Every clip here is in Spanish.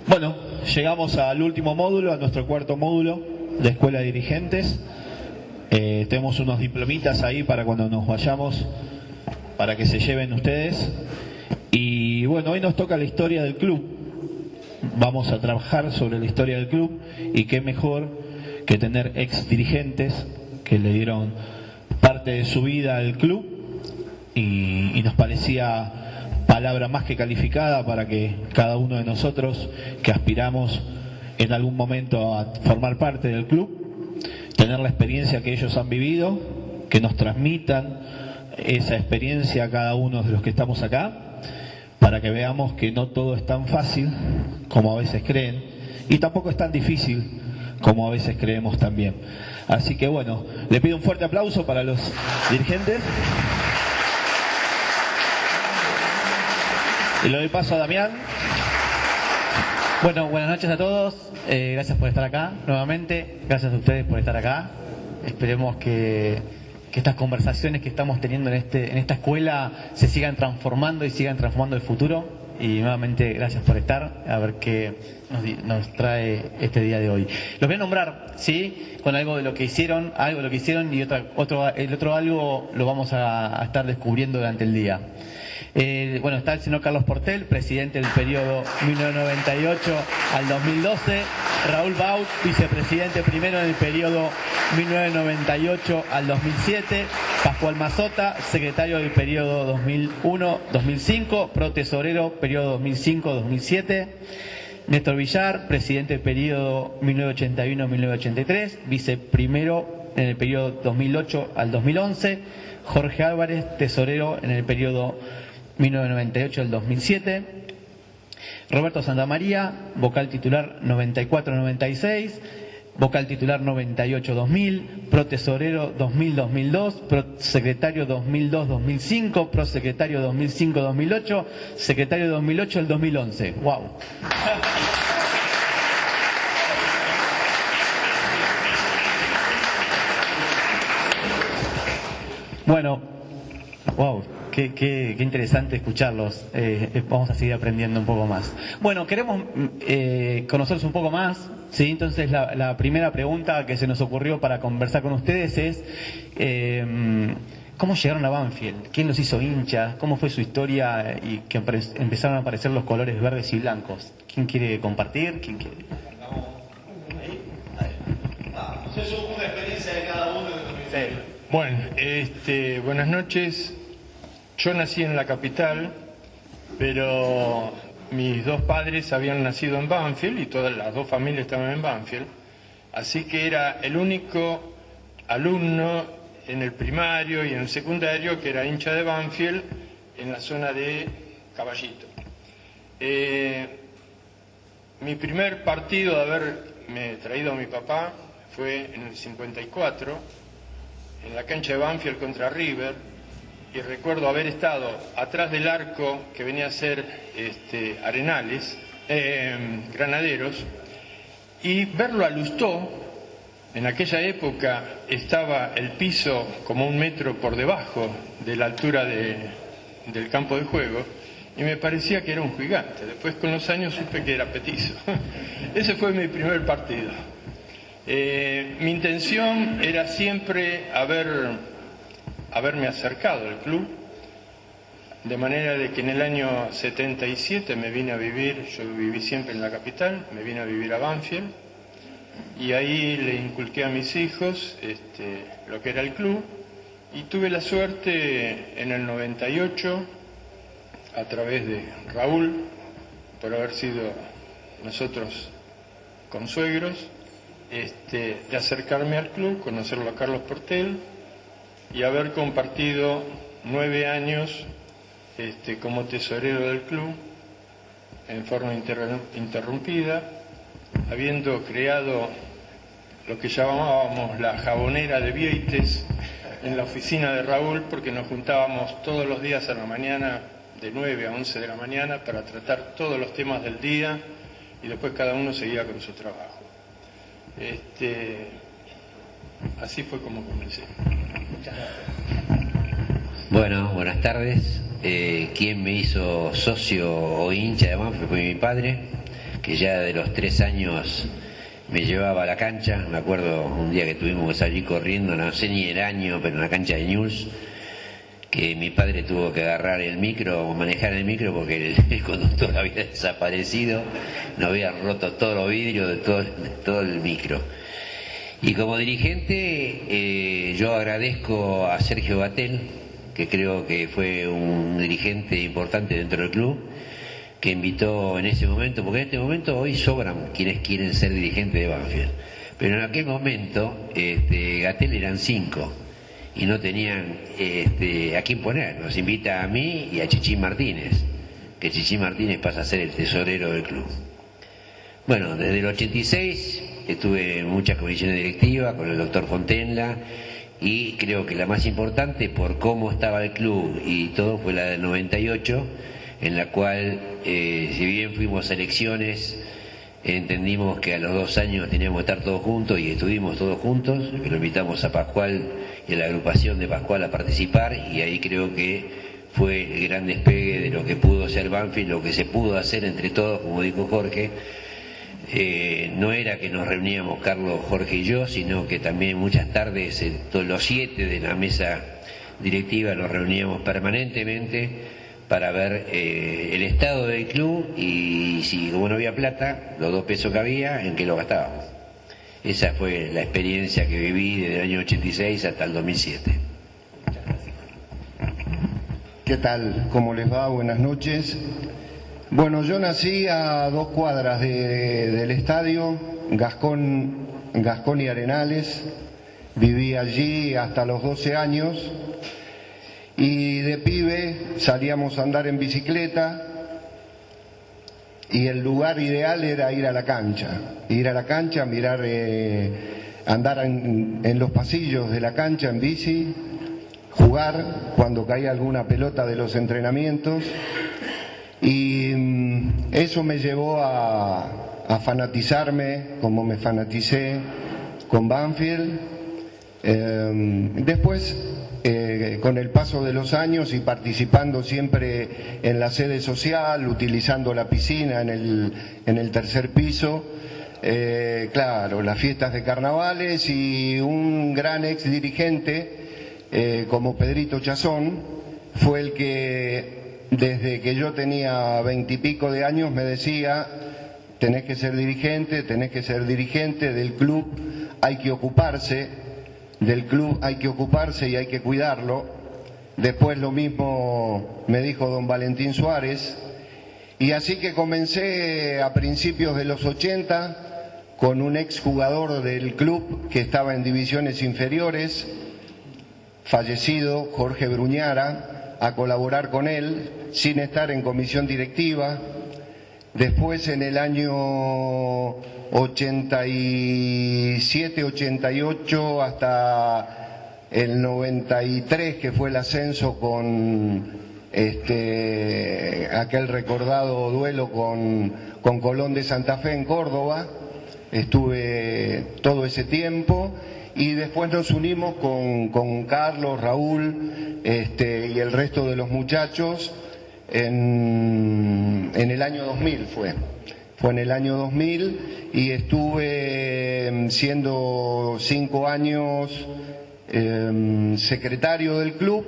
Bueno, llegamos al último módulo, a nuestro cuarto módulo de Escuela de Dirigentes. Tenemos unos diplomitas ahí para cuando nos vayamos, para que se lleven ustedes. Y bueno, hoy nos toca la historia del club. Vamos a trabajar sobre la historia del club, y qué mejor que tener ex dirigentes que le dieron parte de su vida al club, y nos parecía palabra más que calificada para que cada uno de nosotros que aspiramos en algún momento a formar parte del club, tener la experiencia que ellos han vivido, que nos transmitan esa experiencia a cada uno de los que estamos acá, para que veamos que no todo es tan fácil como a veces creen, y tampoco es tan difícil como a veces creemos también. Así que bueno, le pido un fuerte aplauso para los dirigentes. Y le doy paso a Damián. Bueno, buenas noches a todos. Gracias por estar acá nuevamente. Gracias a ustedes por estar acá. Esperemos que estas conversaciones que estamos teniendo en esta escuela se sigan transformando y sigan transformando el futuro. Y nuevamente gracias por estar. A ver qué nos trae este día de hoy. Los voy a nombrar, ¿sí? Con algo de lo que hicieron, y el otro algo lo vamos a estar descubriendo durante el día. Bueno, está el señor Carlos Portel, presidente del periodo 1998 al 2012. Raúl Baut, vicepresidente primero en el periodo 1998 al 2007. Pascual Mazota, secretario del periodo 2001-2005. Protesorero, periodo 2005-2007. Néstor Villar, presidente del periodo 1981-1983. Viceprimero en el periodo 2008 al 2011. Jorge Álvarez, tesorero en el periodo 1998 al 2007. Roberto Santamaría, vocal titular 94-96, vocal titular 98-2000, protesorero 2000-2002, prosecretario 2002-2005, prosecretario 2005-2008, secretario 2008 al 2011. ¡Wow! Bueno, wow, qué interesante escucharlos. Vamos a seguir aprendiendo un poco más. Bueno, queremos conocerlos un poco más, ¿sí? Entonces la primera pregunta que se nos ocurrió para conversar con ustedes es ¿cómo llegaron a Banfield? ¿Quién los hizo hinchas? ¿Cómo fue su historia y que empezaron a aparecer los colores verdes y blancos? ¿Quién quiere compartir? ¿Quién quiere? Es una experiencia de cada uno. Sí. Bueno, buenas noches. Yo nací en la capital, pero mis dos padres habían nacido en Banfield y todas las dos familias estaban en Banfield. Así que era el único alumno en el primario y en el secundario que era hincha de Banfield en la zona de Caballito. Mi primer partido de haberme traído a mi papá fue en el 54, en la cancha de Banfield contra River, y recuerdo haber estado atrás del arco que venía a ser Arenales, Granaderos, y verlo a Lustó. En aquella época estaba el piso como 1 metro por debajo de la altura del campo de juego, y me parecía que era un gigante. Después con los años supe que era petizo. Ese fue mi primer partido. Mi intención era siempre haberme acercado al club, de manera de que en el año 77 me vine a vivir, yo viví siempre en la capital, me vine a vivir a Banfield, y ahí le inculqué a mis hijos lo que era el club, y tuve la suerte en el 98, a través de Raúl, por haber sido nosotros consuegros, de acercarme al club, conocerlo a Carlos Portel y haber compartido 9 años como tesorero del club en forma interrumpida, habiendo creado lo que llamábamos la jabonera de Vieites en la oficina de Raúl, porque nos juntábamos todos los días a la mañana de 9 a 11 de la mañana para tratar todos los temas del día, y después cada uno seguía con su trabajo. Así fue como comencé. Bueno, buenas tardes. Quien me hizo socio o hincha de Banfield fue mi padre, que ya de los 3 años me llevaba a la cancha. Me acuerdo un día que tuvimos que salir corriendo, no sé ni el año, pero en la cancha de Newell's, que mi padre tuvo que agarrar el micro o manejar el micro porque el conductor había desaparecido, nos había roto todos los vidrios de todo el micro. Y como dirigente, yo agradezco a Sergio Batel, que creo que fue un dirigente importante dentro del club, que invitó en ese momento, porque en este momento hoy sobran quienes quieren ser dirigentes de Banfield, pero en aquel momento Batel eran 5 y no tenían a quién poner. Nos invita a mí y a Chichín Martínez, que Chichín Martínez pasa a ser el tesorero del club. Bueno, desde el 86 estuve en muchas comisiones directivas con el doctor Fontenla, y creo que la más importante por cómo estaba el club y todo fue la del 98, en la cual, si bien fuimos a elecciones, entendimos que a los 2 años teníamos que estar todos juntos y estuvimos todos juntos. Lo invitamos a Pascual y a la agrupación de Pascual a participar, y ahí creo que fue el gran despegue de lo que pudo ser Banfield, lo que se pudo hacer entre todos, como dijo Jorge. No era que nos reuníamos Carlos, Jorge y yo, sino que también muchas tardes todos los 7 de la mesa directiva nos reuníamos permanentemente para ver el estado del club, y si como no había plata, los 2 pesos que había, en qué lo gastábamos. Esa fue la experiencia que viví desde el año 86 hasta el 2007. ¿Qué tal? ¿Cómo les va? Buenas noches. Bueno, yo nací a 2 cuadras del estadio, Gascón y Arenales. Viví allí hasta los 12 años y de pibe salíamos a andar en bicicleta, y el lugar ideal era ir a la cancha, mirar, andar en los pasillos de la cancha en bici, jugar cuando caía alguna pelota de los entrenamientos. Y eso me llevó a fanatizarme, como me fanaticé con Banfield. Después, con el paso de los años y participando siempre en la sede social, utilizando la piscina en el 3er piso, claro, las fiestas de carnavales, y un gran ex dirigente como Pedrito Chazón fue el que, desde que yo tenía 20 y pico de años, me decía: tenés que ser dirigente del club, hay que ocuparse del club, hay que ocuparse y hay que cuidarlo. Después lo mismo me dijo don Valentín Suárez, y así que comencé a principios de los 80 con un exjugador del club que estaba en divisiones inferiores, fallecido, Jorge Bruñara, a colaborar con él, sin estar en comisión directiva. Después, en el año 87, 88, hasta el 93, que fue el ascenso con aquel recordado duelo con Colón de Santa Fe en Córdoba, estuve todo ese tiempo. Y después nos unimos con Carlos, Raúl y el resto de los muchachos en el año 2000 fue en el año 2000, y estuve siendo 5 años secretario del club,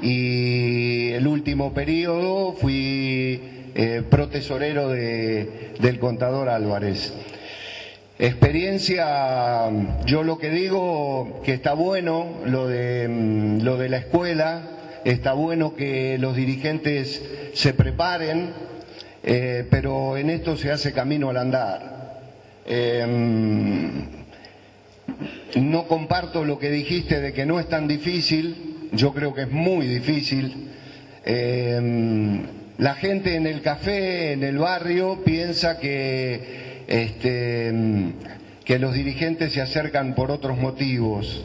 y el último periodo fui protesorero del contador Álvarez. Experiencia, yo lo que digo, que está bueno lo de la escuela, está bueno que los dirigentes se preparen, pero en esto se hace camino al andar. No comparto lo que dijiste de que no es tan difícil, yo creo que es muy difícil. La gente en el café, en el barrio, piensa que los dirigentes se acercan por otros motivos.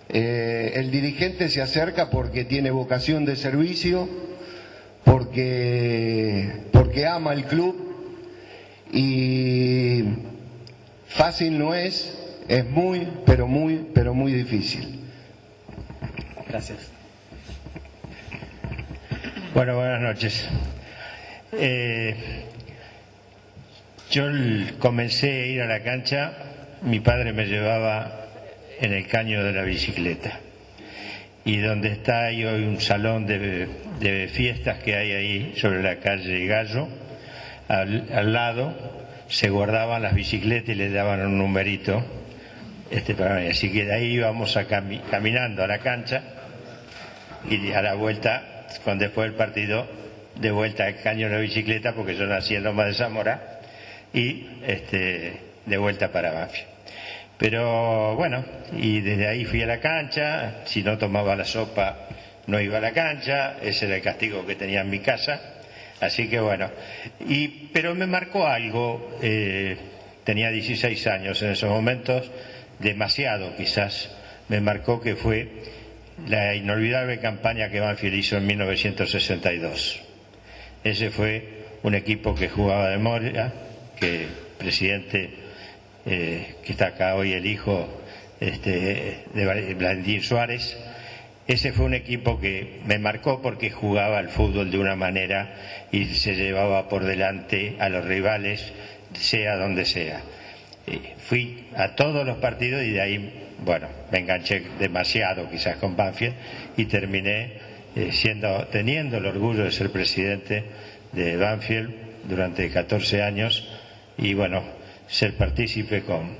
El dirigente se acerca porque tiene vocación de servicio, porque ama el club, y fácil no es muy, pero muy difícil. Gracias. Bueno, buenas noches. Yo comencé a ir a la cancha, mi padre me llevaba en el caño de la bicicleta. Y donde está ahí hoy un salón de fiestas que hay ahí sobre la calle Gallo, al lado se guardaban las bicicletas y le daban un numerito para mí. Así que de ahí íbamos caminando a la cancha y a la vuelta, después del partido, de vuelta al caño de la bicicleta, porque yo nací en Loma de Zamora, y de vuelta para Banfield. Pero bueno, y desde ahí fui a la cancha, si no tomaba la sopa no iba a la cancha, ese era el castigo que tenía en mi casa, así que bueno, pero me marcó algo, tenía 16 años en esos momentos, demasiado quizás, me marcó que fue la inolvidable campaña que Banfield hizo en 1962. Ese fue un equipo que jugaba de memoria, que el presidente, que está acá hoy, el hijo de Valentín Suárez, ese fue un equipo que me marcó porque jugaba al fútbol de una manera y se llevaba por delante a los rivales, sea donde sea. Fui a todos los partidos y de ahí, bueno, me enganché demasiado quizás con Banfield y terminé teniendo el orgullo de ser presidente de Banfield durante 14 años y bueno, ser partícipe con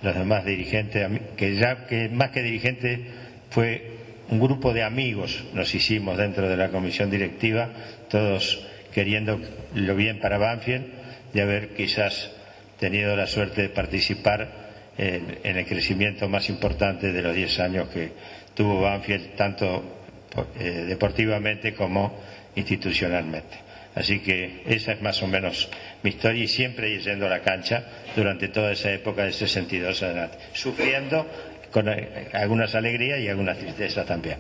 los demás dirigentes, que más que dirigente fue un grupo de amigos, nos hicimos dentro de la comisión directiva, todos queriendo lo bien para Banfield, de haber quizás tenido la suerte de participar en el crecimiento más importante de los 10 años que tuvo Banfield, tanto deportivamente como institucionalmente. Así que esa es más o menos mi historia y siempre yendo a la cancha durante toda esa época de 62 adelante, sufriendo con algunas alegrías y algunas tristezas también.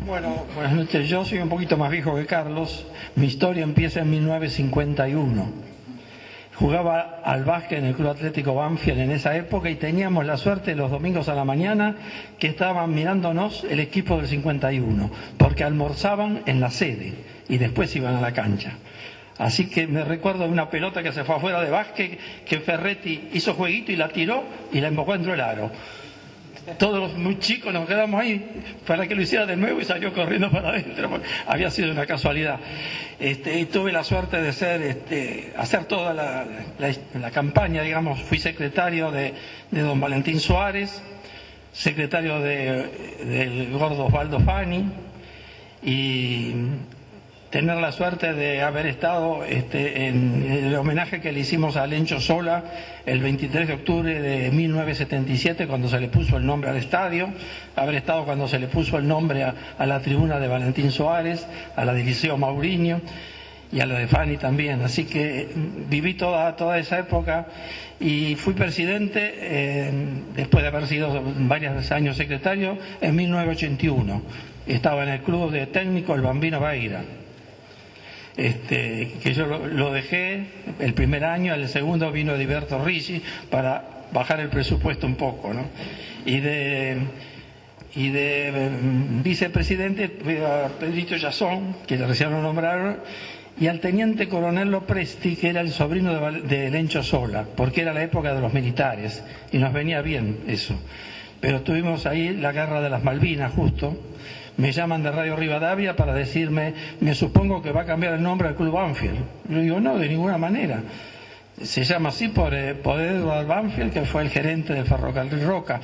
Bueno, buenas noches. Yo soy un poquito más viejo que Carlos. Mi historia empieza en 1951. Jugaba al básquet en el Club Atlético Banfield en esa época y teníamos la suerte los domingos a la mañana que estaban mirándonos el equipo del 51, porque almorzaban en la sede y después iban a la cancha. Así que me recuerdo de una pelota que se fue afuera de básquet, que Ferretti hizo jueguito y la tiró y la embocó dentro del aro. Todos los muy chicos nos quedamos ahí para que lo hiciera de nuevo y salió corriendo para adentro. Había sido una casualidad. Tuve la suerte de hacer toda la campaña, digamos. Fui secretario de don Valentín Suárez, secretario del gordo Osvaldo Fani, y tener la suerte de haber estado en el homenaje que le hicimos a Lencho Sola el 23 de octubre de 1977, cuando se le puso el nombre al estadio, haber estado cuando se le puso el nombre a la tribuna de Valentín Suárez, a la de Liceo Mauriño y a la de Fani también. Así que viví toda esa época y fui presidente, después de haber sido varios años secretario, en 1981. Estaba en el club de técnico el Bambino Beira. Que yo lo dejé el primer año, el segundo vino Ediberto Ricci para bajar el presupuesto un poco, ¿no? Y de vicepresidente fui a Pedrito Yazón, que recién lo nombraron, y al teniente coronel Lopresti, que era el sobrino de Lencho Sola, porque era la época de los militares y nos venía bien eso. Pero tuvimos ahí la guerra de las Malvinas justo. Me llaman de Radio Rivadavia para decirme, me supongo que va a cambiar el nombre al Club Banfield. Yo digo, no, de ninguna manera. Se llama así por Edward Banfield, que fue el gerente del Ferrocarril Roca.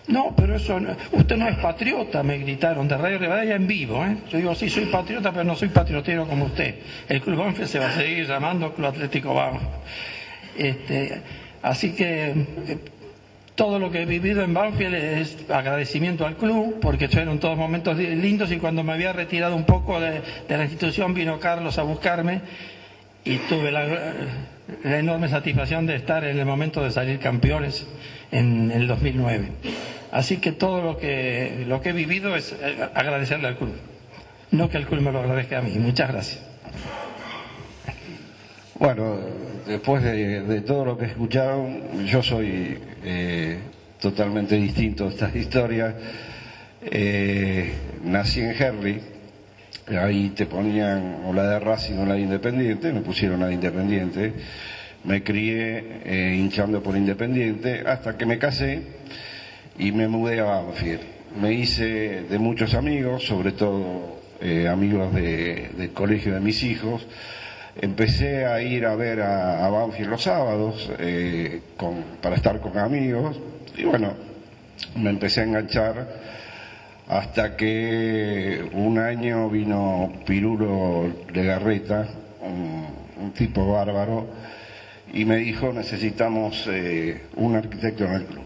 No, pero eso, usted no es patriota, me gritaron de Radio Rivadavia en vivo. Yo digo, sí, soy patriota, pero no soy patriotero como usted. El Club Banfield se va a seguir llamando Club Atlético Banfield. Así que todo lo que he vivido en Banfield es agradecimiento al club, porque fueron todos momentos lindos, y cuando me había retirado un poco de la institución vino Carlos a buscarme y tuve la enorme satisfacción de estar en el momento de salir campeones en el 2009. Así que todo lo que he vivido es agradecerle al club, no que el club me lo agradezca a mí. Muchas gracias. Bueno, después de todo lo que escucharon, yo soy totalmente distinto a estas historias. nací en Herli, ahí te ponían o la de Racing o la de Independiente, me pusieron la de Independiente, me crié hinchando por Independiente hasta que me casé y me mudé a Banfield. Me hice de muchos amigos, sobre todo amigos del colegio de mis hijos. Empecé a ir a ver a Banfield los sábados para estar con amigos y bueno, me empecé a enganchar hasta que un año vino Pirulo Legarreta, un tipo bárbaro, y me dijo: necesitamos un arquitecto en el club.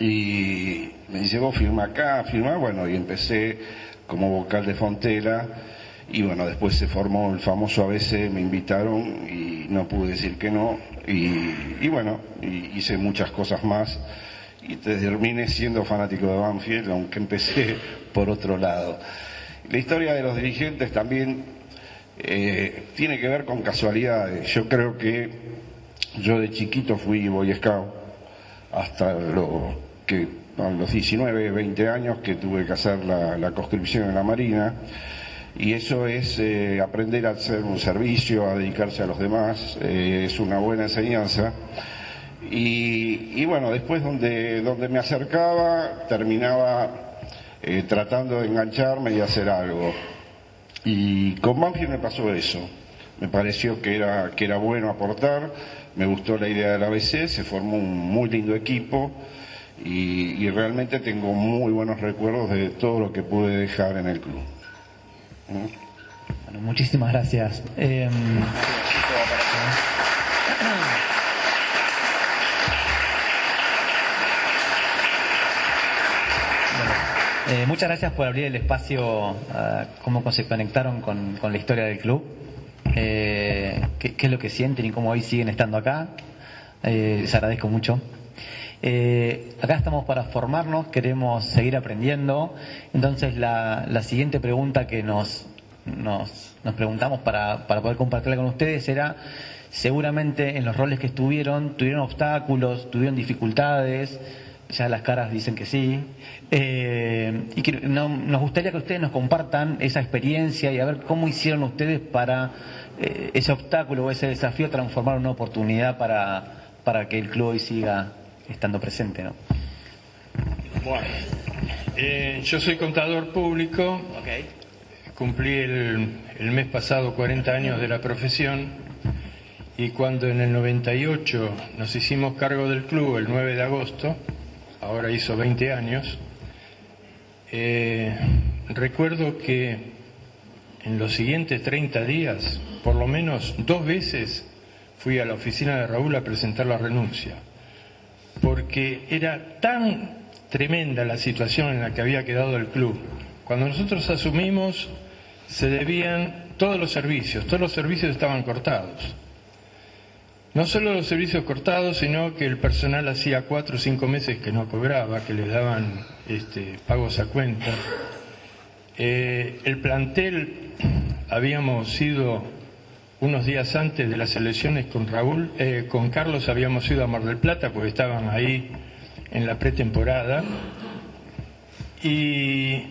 Y me dice: vos firma acá, firma. Bueno, y empecé como vocal de Fontela. Y bueno, después se formó el famoso ABC, me invitaron y no pude decir que no. Y bueno, hice muchas cosas más. Y terminé siendo fanático de Banfield, aunque empecé por otro lado. La historia de los dirigentes también tiene que ver con casualidades. Yo creo que yo de chiquito fui Boy Scout hasta a los 19, 20 años que tuve que hacer la conscripción en la Marina. Y eso es aprender a hacer un servicio, a dedicarse a los demás, es una buena enseñanza. Y bueno, después donde me acercaba, terminaba tratando de engancharme y hacer algo. Y con Banfield me pasó eso. Me pareció que era bueno aportar, me gustó la idea del ABC, se formó un muy lindo equipo y realmente tengo muy buenos recuerdos de todo lo que pude dejar en el club. Bueno, muchísimas gracias. Muchas gracias por abrir el espacio, cómo se conectaron con la historia del club, qué es lo que sienten y cómo hoy siguen estando acá. Les agradezco mucho. Acá estamos para formarnos, queremos seguir aprendiendo. Entonces la siguiente pregunta que nos preguntamos para poder compartirla con ustedes era: seguramente en los roles que tuvieron obstáculos, tuvieron dificultades, ya las caras dicen que sí, y que nos gustaría que ustedes nos compartan esa experiencia y a ver cómo hicieron ustedes para ese obstáculo o ese desafío transformar en una oportunidad para que el club hoy siga estando presente, ¿no? Bueno, yo soy contador público, cumplí el mes pasado 40 años de la profesión y cuando en el 98 nos hicimos cargo del club el 9 de agosto, ahora hizo 20 años, recuerdo que en los siguientes 30 días, por lo menos 2 veces, fui a la oficina de Raúl a presentar la renuncia, porque era tan tremenda la situación en la que había quedado el club. Cuando nosotros asumimos, se debían todos los servicios estaban cortados. No solo los servicios cortados, sino que el personal hacía 4 o 5 meses que no cobraba, que les daban pagos a cuenta. El plantel, habíamos ido unos días antes de las elecciones con Carlos habíamos ido a Mar del Plata porque estaban ahí en la pretemporada y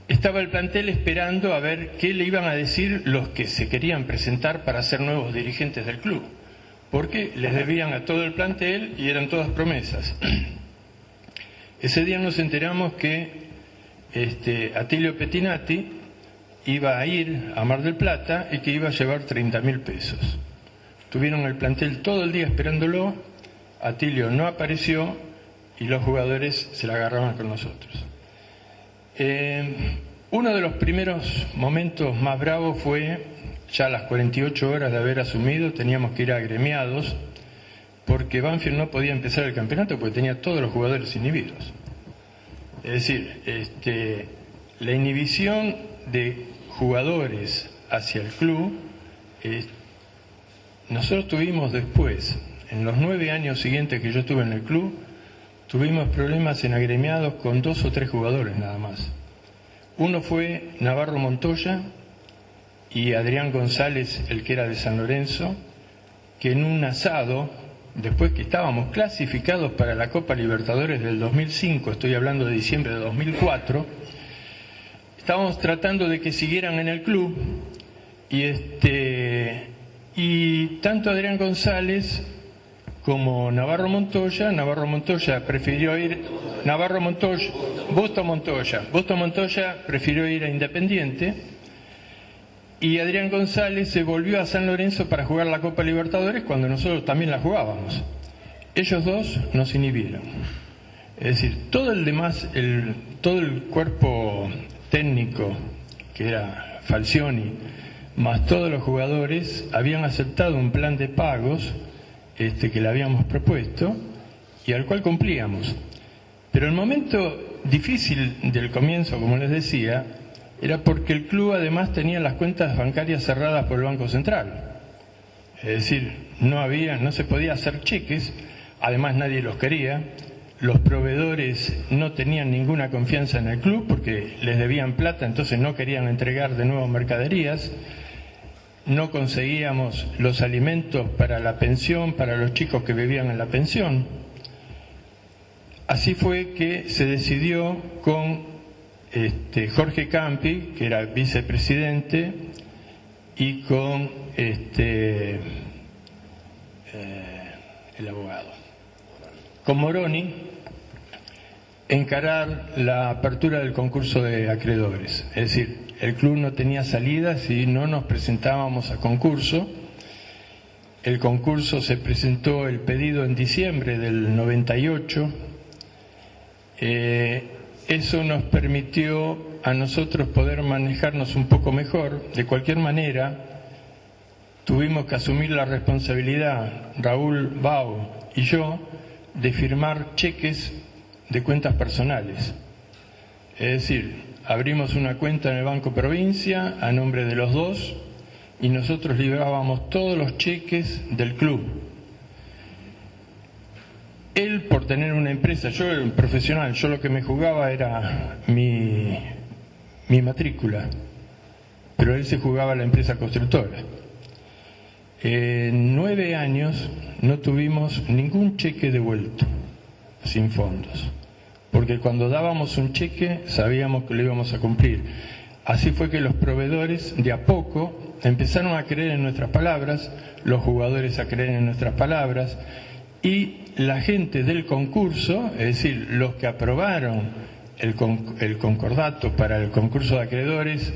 estaba el plantel esperando a ver qué le iban a decir los que se querían presentar para ser nuevos dirigentes del club, porque les debían a todo el plantel y eran todas promesas. Ese día nos enteramos que Atilio Pettinati iba a ir a Mar del Plata y que iba a llevar 30.000 pesos. Tuvieron el plantel todo el día esperándolo, Atilio no apareció y los jugadores se la agarraban con nosotros. Uno de los primeros momentos más bravos fue, ya a las 48 horas de haber asumido, teníamos que ir agremiados, porque Banfield no podía empezar el campeonato porque tenía todos los jugadores inhibidos. Es decir, la inhibición de jugadores hacia el club, nosotros tuvimos después, en los 9 años siguientes que yo estuve en el club, tuvimos problemas en agremiados con 2 o 3 jugadores nada más. Uno fue Navarro Montoya y Adrián González, el que era de San Lorenzo, que en un asado después que estábamos clasificados para la Copa Libertadores del 2005, estoy hablando de diciembre de 2004, estábamos tratando de que siguieran en el club y tanto Adrián González como Navarro Montoya prefirió ir, Busto Montoya prefirió ir a Independiente, y Adrián González se volvió a San Lorenzo para jugar la Copa Libertadores cuando nosotros también la jugábamos. Ellos dos nos inhibieron. Es decir, todo el demás, todo el cuerpo técnico, que era Falcioni, más todos los jugadores, habían aceptado un plan de pagos que le habíamos propuesto y al cual cumplíamos. Pero el momento difícil del comienzo, como les decía, era porque el club además tenía las cuentas bancarias cerradas por el Banco Central. Es decir, no se podía hacer cheques, además nadie los quería, los proveedores no tenían ninguna confianza en el club porque les debían plata, entonces no querían entregar de nuevo mercaderías, no conseguíamos los alimentos para la pensión, para los chicos que vivían en la pensión. Así fue que se decidió con Jorge Campi, que era vicepresidente, y con el abogado, con Moroni, encarar la apertura del concurso de acreedores. Es decir, el club no tenía salida si no nos presentábamos a concurso. El concurso se presentó, el pedido, en diciembre del 98. Eso nos permitió a nosotros poder manejarnos un poco mejor. De cualquier manera, tuvimos que asumir la responsabilidad, Raúl Bau y yo, de firmar cheques de cuentas personales. Es decir, abrimos una cuenta en el Banco Provincia a nombre de los dos y nosotros librábamos todos los cheques del club. Él, por tener una empresa, yo era un profesional, yo lo que me jugaba era mi matrícula, pero él se jugaba la empresa constructora. En 9 años no tuvimos ningún cheque devuelto, sin fondos, porque cuando dábamos un cheque sabíamos que lo íbamos a cumplir. Así fue que los proveedores de a poco empezaron a creer en nuestras palabras, los jugadores a creer en nuestras palabras, y la gente del concurso, es decir, los que aprobaron el concordato para el concurso de acreedores,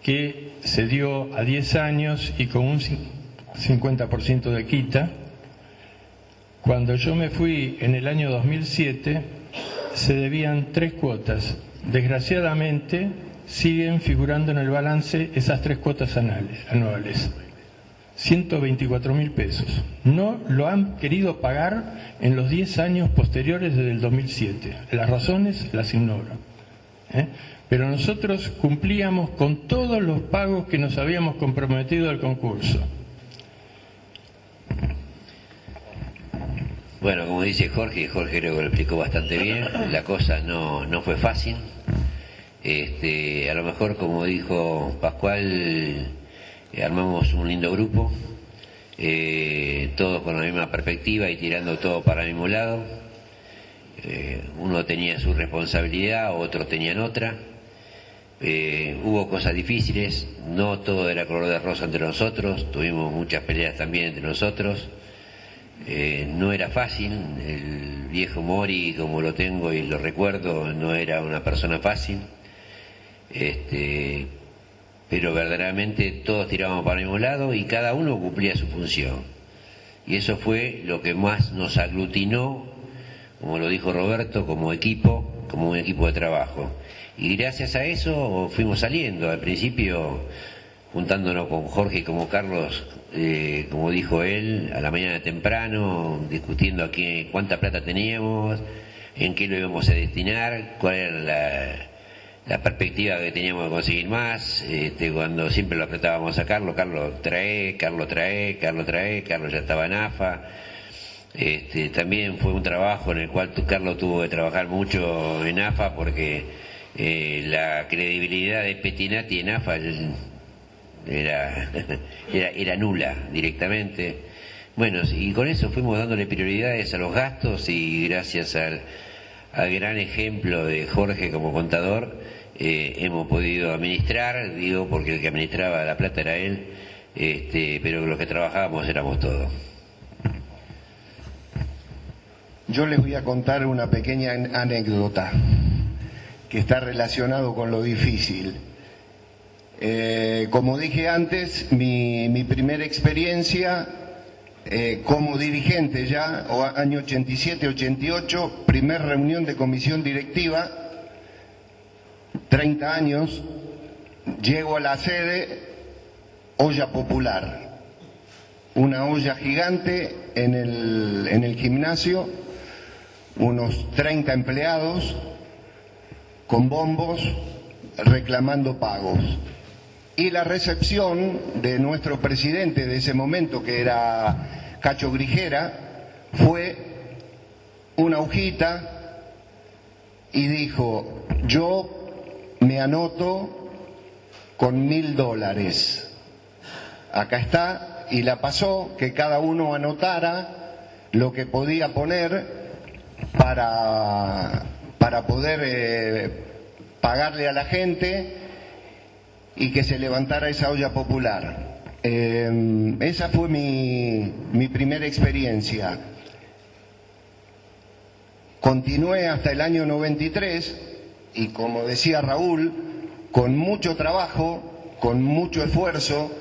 que se dio a 10 años y con un 50% de quita. Cuando yo me fui en el año 2007, se debían 3 cuotas. Desgraciadamente, siguen figurando en el balance esas 3 cuotas anuales. 124.000 pesos. No lo han querido pagar en los 10 años posteriores desde el 2007. Las razones las ignoro. Pero nosotros cumplíamos con todos los pagos que nos habíamos comprometido al concurso. Bueno, como dice Jorge creo que lo explicó bastante bien. La cosa no fue fácil. A lo mejor, como dijo Pascual, armamos un lindo grupo, todos con la misma perspectiva y tirando todo para el mismo lado. Uno tenía su responsabilidad, otros tenían otra. Hubo cosas difíciles, no todo era color de rosa entre nosotros, tuvimos muchas peleas también entre nosotros. No era fácil, el viejo Mori, como lo tengo y lo recuerdo, no era una persona fácil. Pero verdaderamente todos tirábamos para el mismo lado y cada uno cumplía su función. Y eso fue lo que más nos aglutinó, como lo dijo Roberto, como equipo, como un equipo de trabajo. Y gracias a eso fuimos saliendo. Al principio, juntándonos con Jorge y como Carlos, como dijo él, a la mañana temprano, discutiendo aquí cuánta plata teníamos, en qué lo íbamos a destinar, cuál era la perspectiva que teníamos de conseguir más. Cuando siempre lo apretábamos a Carlos trae, Carlos ya estaba en AFA. También fue un trabajo en el cual Carlos tuvo que trabajar mucho en AFA porque la credibilidad de Pettinati en AFA era nula directamente. Bueno, y con eso fuimos dándole prioridades a los gastos y gracias al gran ejemplo de Jorge como contador, hemos podido administrar, digo porque el que administraba la plata era él, pero los que trabajábamos éramos todos. Yo les voy a contar una pequeña anécdota que está relacionado con lo difícil. Como dije antes, mi primera experiencia como dirigente ya, año 87-88, primer reunión de comisión directiva, 30 años, llego a la sede, olla popular, una olla gigante en el gimnasio, unos 30 empleados con bombos reclamando pagos. Y la recepción de nuestro presidente de ese momento, que era Cacho Grijera, fue una hojita y dijo: yo me anoto con $1000. Acá está, y la pasó, que cada uno anotara lo que podía poner para poder pagarle a la gente y que se levantara esa olla popular. Esa fue mi primera experiencia. Continué hasta el año 93 y, como decía Raúl, con mucho trabajo, con mucho esfuerzo,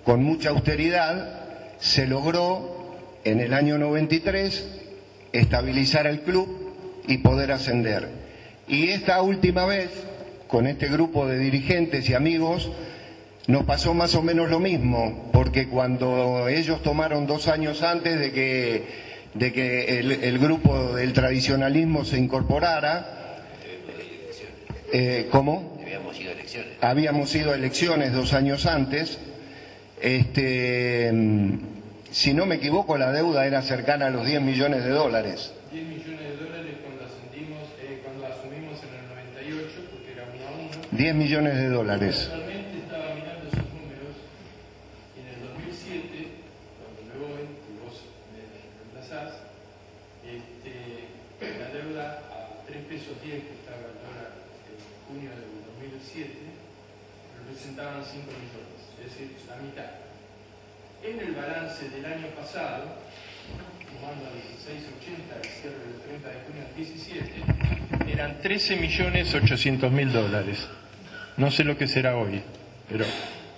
con mucha austeridad, se logró en el año 93 estabilizar el club y poder ascender. Y esta última vez, con este grupo de dirigentes y amigos, nos pasó más o menos lo mismo, porque cuando ellos tomaron 2 años antes de que el grupo del tradicionalismo se incorporara, ¿cómo? Habíamos ido a elecciones 2 años antes. Si no me equivoco, la deuda era cercana a los $10 millones. 10 millones de dólares cuando asumimos en el 98, porque era 1 a 1. 10 millones de dólares. Realmente estaba mirando esos números y en el 2007, cuando me voy y vos me reemplazás, la deuda a 3 pesos 10 que estaba el dólar en junio del 2007 representaban 5 millones, es decir, la mitad. En el balance del año pasado, sumando a 16.80 al cierre del 30 de junio del 17, eran 13.800.000 dólares. No sé lo que será hoy, pero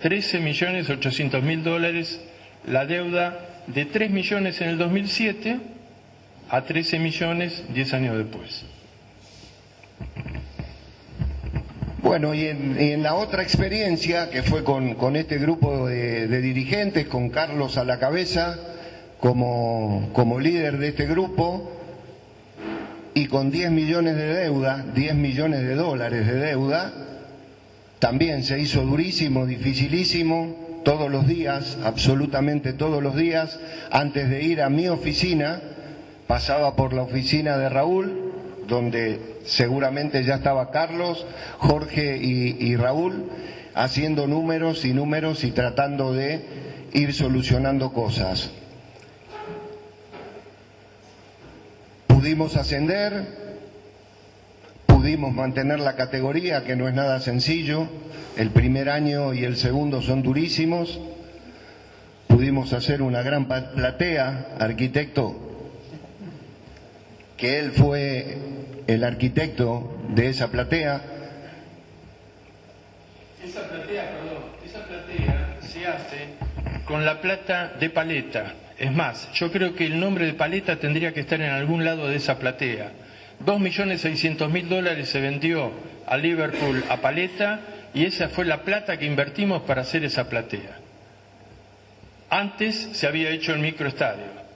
13.800.000 dólares, la deuda de 3 millones en el 2007 a 13 millones 10 años después. Bueno, y en la otra experiencia, que fue con este grupo de dirigentes, con Carlos a la cabeza, como líder de este grupo, y con 10 millones de deuda, 10 millones de dólares de deuda, también se hizo durísimo, dificilísimo, todos los días, absolutamente todos los días. Antes de ir a mi oficina, pasaba por la oficina de Raúl, donde seguramente ya estaba Carlos, Jorge y Raúl, haciendo números y tratando de ir solucionando cosas. Pudimos ascender, pudimos mantener la categoría, que no es nada sencillo. El primer año y el segundo son durísimos. Pudimos hacer una gran platea, arquitecto, que él fue el arquitecto de esa platea. Esa platea se hace con la plata de Paleta. Es más, yo creo que el nombre de Paleta tendría que estar en algún lado de esa platea. 2.600.000 dólares se vendió a Liverpool a Paleta y esa fue la plata que invertimos para hacer esa platea. Antes se había hecho el microestadio.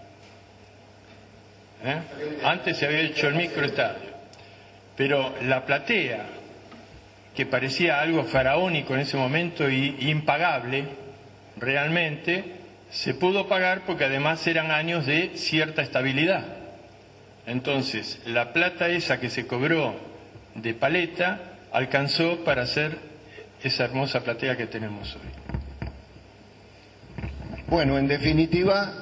Antes se había hecho el microestadio. Pero la platea, que parecía algo faraónico en ese momento y impagable, realmente se pudo pagar porque además eran años de cierta estabilidad. Entonces, la plata esa que se cobró de Paleta alcanzó para hacer esa hermosa platea que tenemos hoy. Bueno, en definitiva,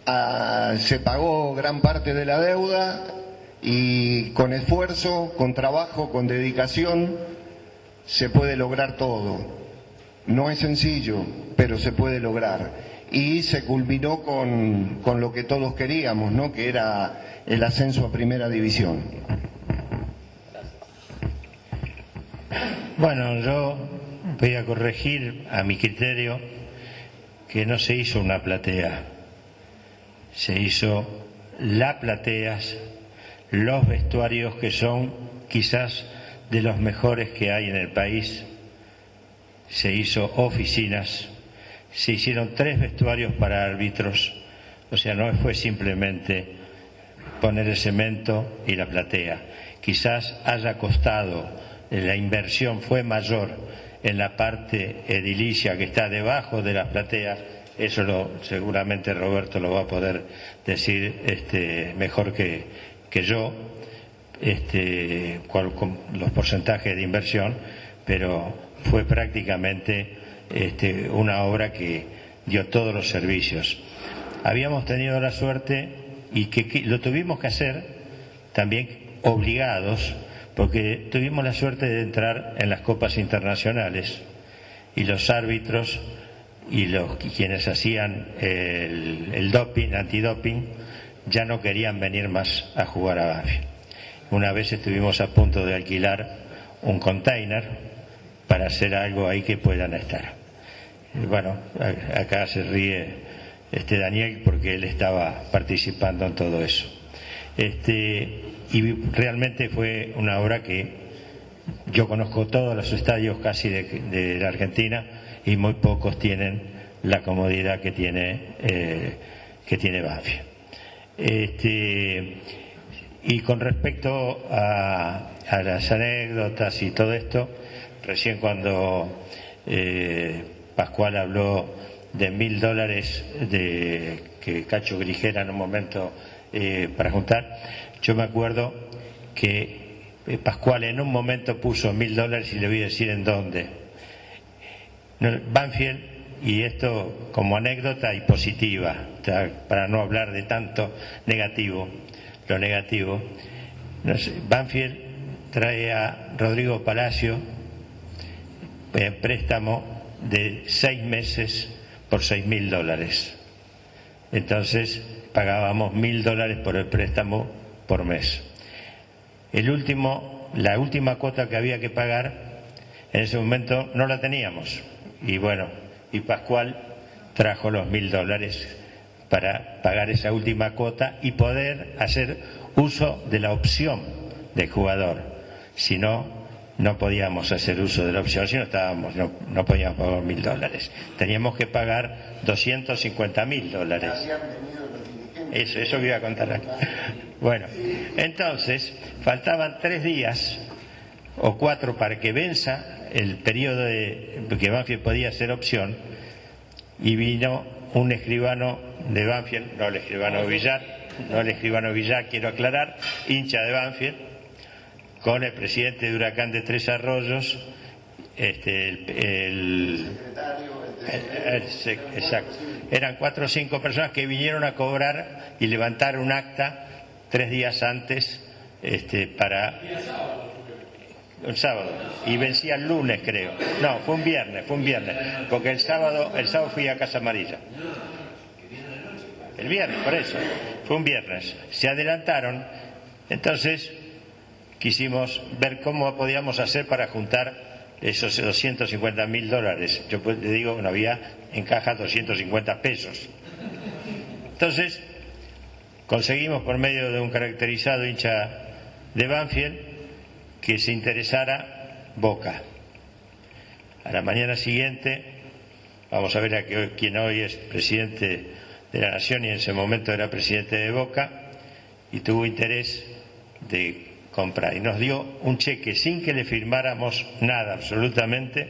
se pagó gran parte de la deuda y con esfuerzo, con trabajo, con dedicación, se puede lograr todo. No es sencillo, pero se puede lograr. Y se culminó con lo que todos queríamos, ¿no? Que era el ascenso a Primera División. Bueno, yo voy a corregir a mi criterio que no se hizo una platea, se hizo la plateas, los vestuarios que son quizás de los mejores que hay en el país, se hizo oficinas, se hicieron 3 vestuarios para árbitros, o sea, no fue simplemente poner el cemento y la platea. Quizás haya costado, la inversión fue mayor en la parte edilicia que está debajo de las plateas, eso seguramente Roberto lo va a poder decir mejor que yo, con los porcentajes de inversión, pero fue prácticamente una obra que dio todos los servicios. Habíamos tenido la suerte y que lo tuvimos que hacer también obligados, porque tuvimos la suerte de entrar en las copas internacionales y los árbitros y quienes hacían el doping, antidoping, ya no querían venir más a jugar a Banfield. Una vez estuvimos a punto de alquilar un container para hacer algo ahí que puedan estar. Bueno, acá se ríe Daniel porque él estaba participando en todo eso. Y realmente fue una obra que yo conozco todos los estadios casi de la Argentina y muy pocos tienen la comodidad que tiene Banfield. Y con respecto a las anécdotas y todo esto, recién cuando Pascual habló de $1000 que Cacho Grigera en un momento para juntar, yo me acuerdo que Pascual en un momento puso $1000 y le voy a decir en dónde. Banfield, y esto como anécdota y positiva, para no hablar de tanto negativo, lo negativo, Banfield trae a Rodrigo Palacio en préstamo de 6 meses por $6000. Entonces pagábamos $1000 por el préstamo por mes. La última cuota que había que pagar en ese momento no la teníamos, y bueno, y Pascual trajo los $1000 para pagar esa última cuota y poder hacer uso de la opción del jugador. Si no, no podíamos hacer uso de la opción, si no podíamos pagar $1000. Teníamos que pagar $250.000. Eso que iba a contar aquí. Bueno, entonces faltaban 3 días o 4 para que venza el periodo que Banfield podía hacer opción, y vino un escribano de Banfield, no el escribano Villar, quiero aclarar, hincha de Banfield, con el presidente de Huracán de Tres Arroyos, exacto. Eran 4 o 5 personas que vinieron a cobrar y levantar un acta 3 días antes para un sábado, y vencía el lunes, creo. No, fue un viernes, porque el sábado fui a Casa Amarilla. El viernes, por eso, fue un viernes. Se adelantaron, entonces quisimos ver cómo podíamos hacer para juntar esos $250.000. Yo le digo que no había en caja 250 pesos. Entonces conseguimos por medio de un caracterizado hincha de Banfield que se interesara Boca. A la mañana siguiente, vamos a ver a quien hoy es presidente de la Nación y en ese momento era presidente de Boca, y tuvo interés de comprar. Y nos dio un cheque sin que le firmáramos nada, absolutamente,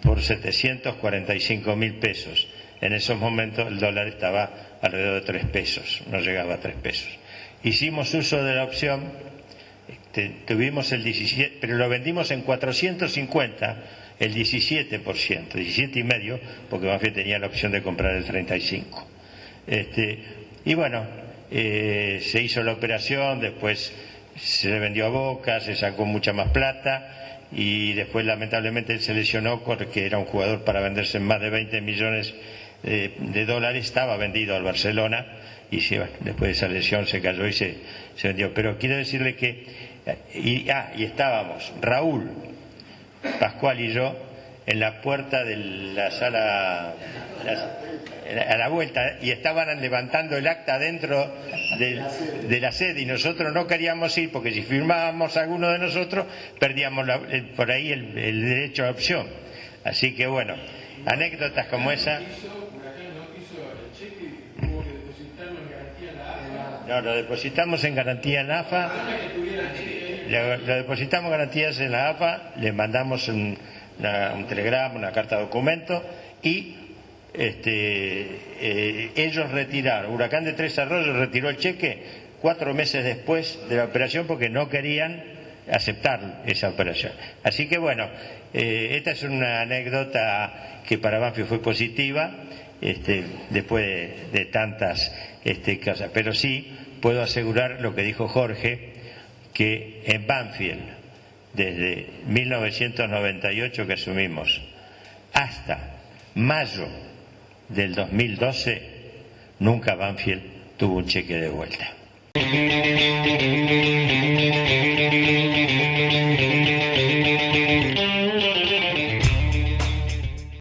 por 745.000 pesos. En esos momentos el dólar estaba alrededor de 3 pesos, no llegaba a 3 pesos. Hicimos uso de la opción. Tuvimos el 17, pero lo vendimos en 450, el 17%, 17,5%, porque Banfield tenía la opción de comprar el 35%. Y bueno, se hizo la operación, después se le vendió a Boca, se sacó mucha más plata y después lamentablemente él se lesionó porque era un jugador para venderse en más de 20 millones de dólares, estaba vendido al Barcelona y después de esa lesión se cayó y se vendió. Pero quiero decirle que, y estábamos Raúl, Pascual y yo en la puerta de la sala a la vuelta y estaban levantando el acta dentro de la sede y nosotros no queríamos ir porque si firmábamos a alguno de nosotros perdíamos por ahí el derecho a opción. Así que bueno, anécdotas como esa. No, lo depositamos en garantía en AFA. Lo depositamos garantías en la AFA, le mandamos un telegrama, una carta de documento y ellos retiraron, Huracán de Tres Arroyos retiró el cheque 4 meses después de la operación porque no querían aceptar esa operación. Así que bueno, esta es una anécdota que para Banfield fue positiva, después de tantas cosas, pero sí puedo asegurar lo que dijo Jorge, que en Banfield, desde 1998 que asumimos, hasta mayo del 2012, nunca Banfield tuvo un cheque de vuelta.